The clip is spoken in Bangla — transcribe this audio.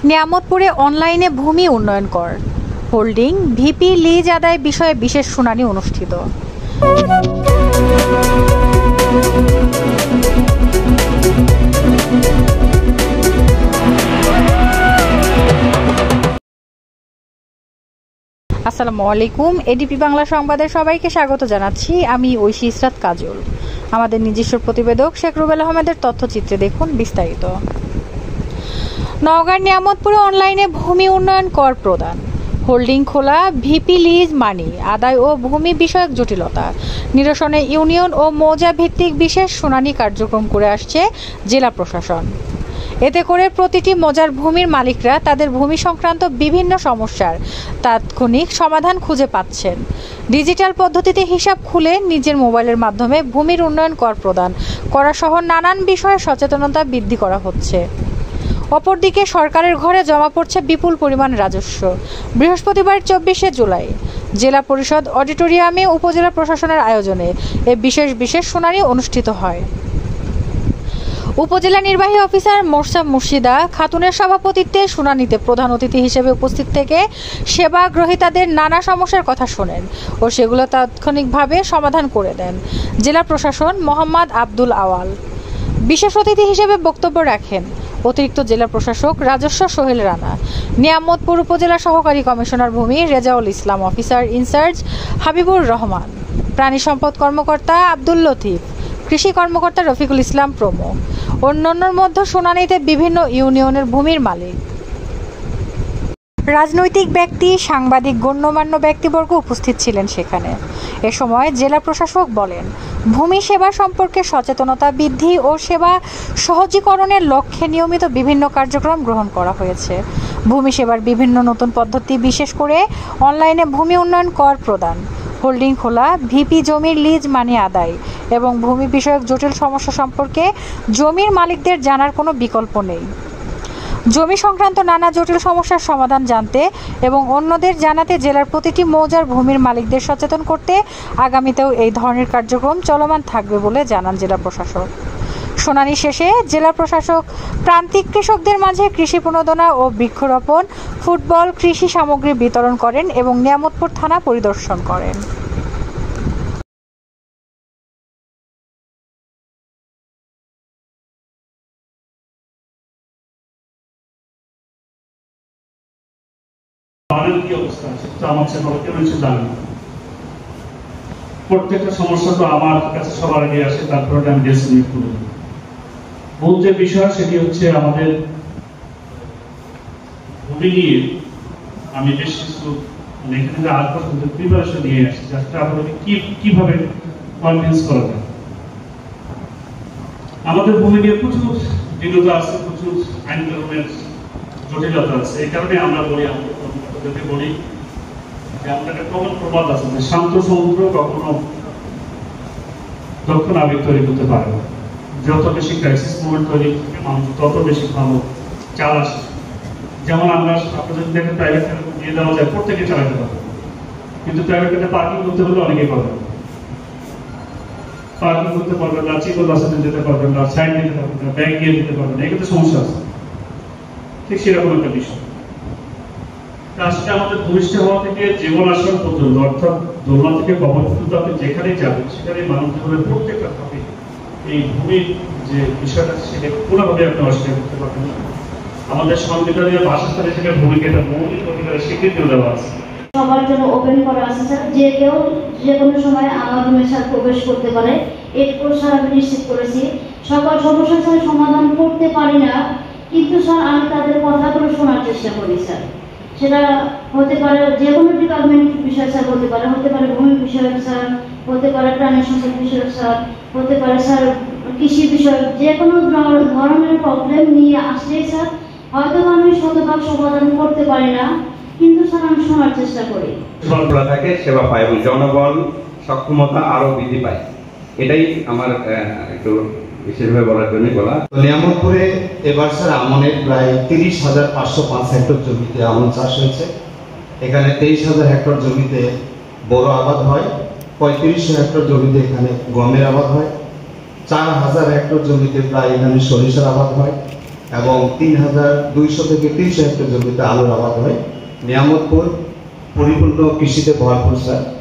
নিয়ামতপুরে অনলাইনে ভূমি উন্নয়ন কর হোল্ডিং ভিপি লিজ আদায় বিষয়ে বিশেষ শুনানি অনুষ্ঠিত। আসসালামু আলাইকুম, এডিপি বাংলা সংবাদের সবাইকে স্বাগত জানাচ্ছি। আমি ঐশী ইসরাত কাজল। আমাদের নিজস্ব প্রতিবেদক শেখ রুবেল আহমেদের তথ্যচিত্রে দেখুন বিস্তারিত। নওগাঁর নিয়ামতপুরে অনলাইনে ভূমি উন্নয়ন কর প্রদান, হোল্ডিং খোলা, ভিপি লিজ মানি আদায় ও ভূমি বিষয়ক জটিলতা নিরসনে ইউনিয়ন ও মৌজা ভিত্তিক বিশেষ শুনানি কার্যক্রম করে আসছে জেলা প্রশাসন। এতে করে প্রতিটি মৌজার ভূমির মালিকরা তাদের ভূমি সংক্রান্ত বিভিন্ন সমস্যার তাৎক্ষণিক সমাধান খুঁজে পাচ্ছেন। ডিজিটাল পদ্ধতিতে হিসাব খুলে নিজের মোবাইলের মাধ্যমে ভূমির উন্নয়ন কর প্রদান করা সহ নানান বিষয়ে সচেতনতা বৃদ্ধি করা হচ্ছে। অপরদিকে সরকারের ঘরে জমা পড়ছে বিপুল পরিমাণ রাজস্ব। বৃহস্পতিবার 24শে জুলাই জেলা পরিষদ অডিটোরিয়ামে উপজেলা প্রশাসনের আয়োজনে এ বিশেষ শুনানি অনুষ্ঠিত হয়। উপজেলা নির্বাহী অফিসার মোর্শা মুর্শিদা খাতুনের সভাপতিত্বে শুনানিতে প্রধান অতিথি হিসেবে উপস্থিত থেকে সেবা গ্রহীতাদের নানা সমস্যার কথা শোনেন ও সেগুলো তাৎক্ষণিকভাবে সমাধান করে দেন জেলা প্রশাসন মোহাম্মদ আব্দুল আওয়াল। বিশেষ অতিথি হিসেবে বক্তব্য রাখেন অতিরিক্ত জেলা প্রশাসক রাজস্ব সোহেল রানা, নিয়ামতপুর উপজেলা সহকারী কমিশনার ভূমি রেজাউল ইসলাম, অফিসার ইনচার্জ হাবিবুর রহমান, প্রাণী সম্পদ কর্মকর্তা আব্দুল লতিফ, কৃষি কর্মকর্তা রফিকুল ইসলাম প্রমুখ। অন্যান্যর মধ্যে শুনানিতে বিভিন্ন ইউনিয়নের ভূমির মালিক, রাজনৈতিক ব্যক্তি, সাংবাদিক, গণ্যমান্য ব্যক্তিবর্গ উপস্থিত ছিলেন সেখানে। এ সময় জেলা প্রশাসক বলেন, ভূমি সেবা সম্পর্কে সচেতনতা বৃদ্ধি ও সেবা সহজীকরণের লক্ষ্যে নিয়মিত বিভিন্ন কার্যক্রম গ্রহণ করা হয়েছে। ভূমি সেবার বিভিন্ন নতুন পদ্ধতি, বিশেষ করে অনলাইনে ভূমি উন্নয়ন কর প্রদান, হোল্ডিং খোলা, ভিপি জমির লিজ মানি আদায় এবং ভূমি বিষয়ক জটিল সমস্যা সম্পর্কে জমির মালিকদের জানার কোনো বিকল্প নেই। জমি সংক্রান্ত নানা জটিল সমস্যার সমাধান জানতে এবং অন্যদের জানাতে জেলার প্রতিটি মৌজার ভূমির মালিকদের সচেতন করতে আগামীতেও এই ধরনের কার্যক্রম চলমান থাকবে বলে জানান জেলা প্রশাসক। শুনানি শেষে জেলা প্রশাসক প্রান্তিক কৃষকদের মাঝে কৃষি প্রণোদনা ও বৃক্ষরোপণ, ফুটবল, কৃষি সামগ্রী বিতরণ করেন এবং নিয়ামতপুর থানা পরিদর্শন করেন। প্রত্যেকটা সমস্যা তো আমার কাছে সবার আগে আসে, তারপরে আমি ডেসিনেট করি। মূল যে বিষয় সেটি হচ্ছে আমাদের ভূমি নিয়ে আমি বেশ কিছু এখানে আজ পর্যন্ত প্রিপারেশন নিয়ে আসছি, যাতে আমাদেরকে কিভাবে কনভিন্স করা যায়। আমাদের ভূমি নিয়ে প্রচুর বিরোধ আছে, প্রচুর আইন কানুনের জটিলতা আছে। এই কারণে আমরা বলি, আমাদের বলি যে আমাদের একটা কমন প্রবাদ আছে যে শান্ত সমুদ্র কখনো দক্ষিণ আবেগ তৈরি করতে পারে না। যত বেশি ক্রাইসিস মুভমেন্ট তৈরি মানুষ তত বেশি ভালো চাল আসে। যেমন আমরা আপনাদের দেখেন প্রাইভেট কার দিয়ে দেওয়া যায়, প্রত্যেকে চালাতে পারবে, কিন্তু প্রাইভেট কারে পার্কিং করতে হলে অনেকেই পারবে না। পার্কিং করতে পারবেন না, চিকন রাস্তাতে যেতে পারবেন না, সাইড দিতে পারবেন না, ব্যাগ দিয়ে দিতে পারবেন না, এগুলো সমস্যা আছে। ঠিক সেরকম একটা বিষয়। কাজটা আমাদের ভূমিষ্ঠ হওয়া থেকে জীবন আসন পর্যন্ত, অর্থাৎ দোলনা থেকে কবর পর্যন্ত আপনি যেখানেই যাবেন সেখানে মানুষ জীবনের প্রত্যেকটা ধাপে এই ভূমির যে বিষয়টা সেটা পুরোভাবে আপনি অস্বীকার করতে পারবেন না। আমাদের সংবিধানের বাসস্থানে সেটা ভূমিকে একটা মৌলিক অধিকারের স্বীকৃতি দেওয়া আছে, সবার জন্য ওপেন করা আছে স্যার। যে কেউ যে কোনো সময় আমার রুমে স্যার প্রবেশ করতে পারে, এরপর স্যার আমি নিশ্চিত করেছি সকল সমস্যা স্যার সমাধান করতে পারি না, কিন্তু স্যার আমি তাদের কথাগুলো শোনার চেষ্টা করি স্যার। সেটা হতে পারে যে কোনো ডিপার্টমেন্ট বিষয় স্যার, হতে পারে ভূমি বিষয়ক স্যার, হতে পারে প্রাণী সম্পদ বিষয়ক স্যার, হতে পারে স্যার কৃষি বিষয়ক, যে কোনো ধরনের প্রবলেম নিয়ে আসলেই স্যার হয়তো আমি শতভাগ সমাধান করতে পারি না, কিন্তু স্যার আমি শোনার চেষ্টা করি। সরবরাহ থাকে, সেবা পায় এবং জনগণ সক্ষমতা আরো বৃদ্ধি পায়। এটাই আমার একটু বিশেষভাবে বলার জন্যই বলা। নিয়ামতপুরে এবার স্যার আমনের প্রায় 30,505 হেক্টর জমিতে আমন চাষ হয়েছে। এখানে 23,000 হেক্টর জমিতে বোরো আবাদ হয়, 3500 হেক্টর জমিতে এখানে গমের আবাদ হয়, 4,000 হেক্টর জমিতে প্রায় এখানে সরিষার আবাদ হয়, এবং 3200 থেকে 300 হেক্টর জমিতে আলুর আবাদ হয়। নিয়ামতপুর পরিপূর্ণ কৃষিতে ভরপুর স্যার।